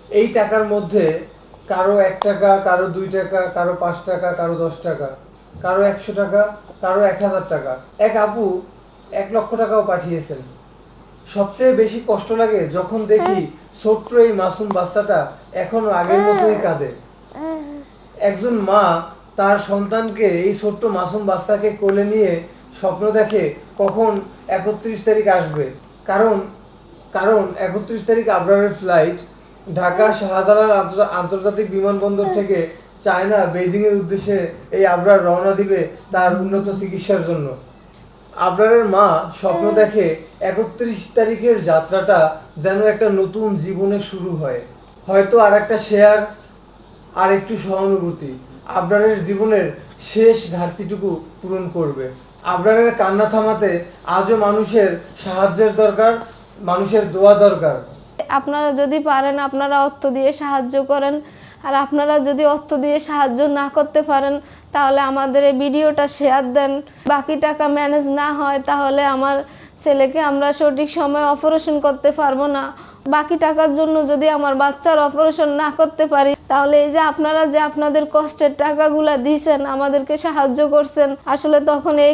এই টাকার মধ্যে কারো 1 টাকা, কারো 2 টাকা, কারো 5 টাকা, কারো 10 টাকা, কারো 100 টাকা, কারো 1000 টাকা। এক আপু 1 লক্ষ টাকাও পাঠিয়েছেন। সবচেয়ে বেশি কষ্ট লাগে যখন দেখি ছোট্ট এই মাসুম বাচ্চাটা এখনো আগের মতোই কাঁদে। একজন মা তার সন্তানকে, এই ছোট্ট মাসুম বাচ্চাকে কোলে নিয়ে স্বপ্ন দেখে কখন 31 তারিখ আসবে। কারণ কারণ 31 তারিখ আবরারের ফ্লাইট ঢাকা শাহজালাল আন্তর্জাতিক বিমানবন্দর থেকে চায়না বেইজিং এর উদ্দেশ্যে এই আবরার রওনা দিবে তার উন্নত চিকিৎসার জন্য। আবরারের মা স্বপ্ন দেখে 31 তারিখের যাত্রাটা যেন একটা নতুন জীবনের শুরু হয়, হয়তো আর একটা শেয়ার, আর একটু সহানুভূতি আবরারের জীবনের শেষ ঘাটতিটুকু পূরণ করবে। আবরারের কান্না থামাতে আজও মানুষের সাহায্যের দরকার, মানুষের দোয়া দরকার। আপনারা যদি পারেন আপনারা অর্থ দিয়ে সাহায্য করেন, আর আপনারা যদি অর্থ দিয়ে সাহায্য না করতে পারেন তাহলে আমাদের এই ভিডিওটা শেয়ার দেন। বাকি টাকা ম্যানেজ না হয় তাহলে আমার ছেলেকে আমরা সঠিক সময়ে অপারেশন করতে পারবো না। বাকি টাকার জন্য যদি আমার বাচ্চার অপারেশন না করতে পারি তাহলে এই যে আপনারা যে আপনাদের কষ্টের টাকাগুলা দিয়েছেন, আমাদেরকে সাহায্য করছেন, আসলে তখন এই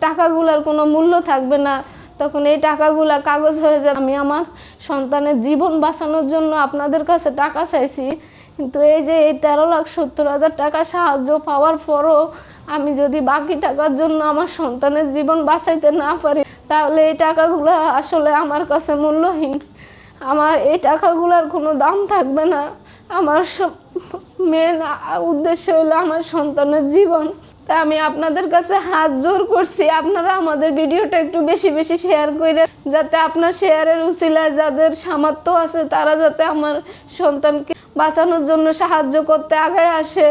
টাকাগুলার কোনো মূল্য থাকবে না। তখন এই টাকাগুলা কাগজ হয়ে যাবে। আমি আমার সন্তানের জীবন বাঁচানোর জন্য আপনাদের কাছে টাকা চাইছি, কিন্তু এই যে এই 13,70,000 টাকা সাহায্য পাওয়ার পরও আমি যদি বাকি টাকার জন্য আমার সন্তানের জীবন বাঁচাইতে না পারি তাহলে এই টাকাগুলো আসলে আমার কাছে মূল্যহীন। আমার এই টাকাগুলোর কোনো দাম থাকবে না। আমার মেন উদ্দেশ্য হলো আমার সন্তানের জীবন। তাই আমি আপনাদের কাছে হাত জোর করছি, আপনারা আমাদের ভিডিওটা একটু বেশি বেশি শেয়ার করে, যাতে আপনার শেয়ারের উছিলায় যাদের সামর্থ্য আছে তারা যাতে আমার সন্তানকে বাঁচানোর জন্য সাহায্য করতে আগায় আসে।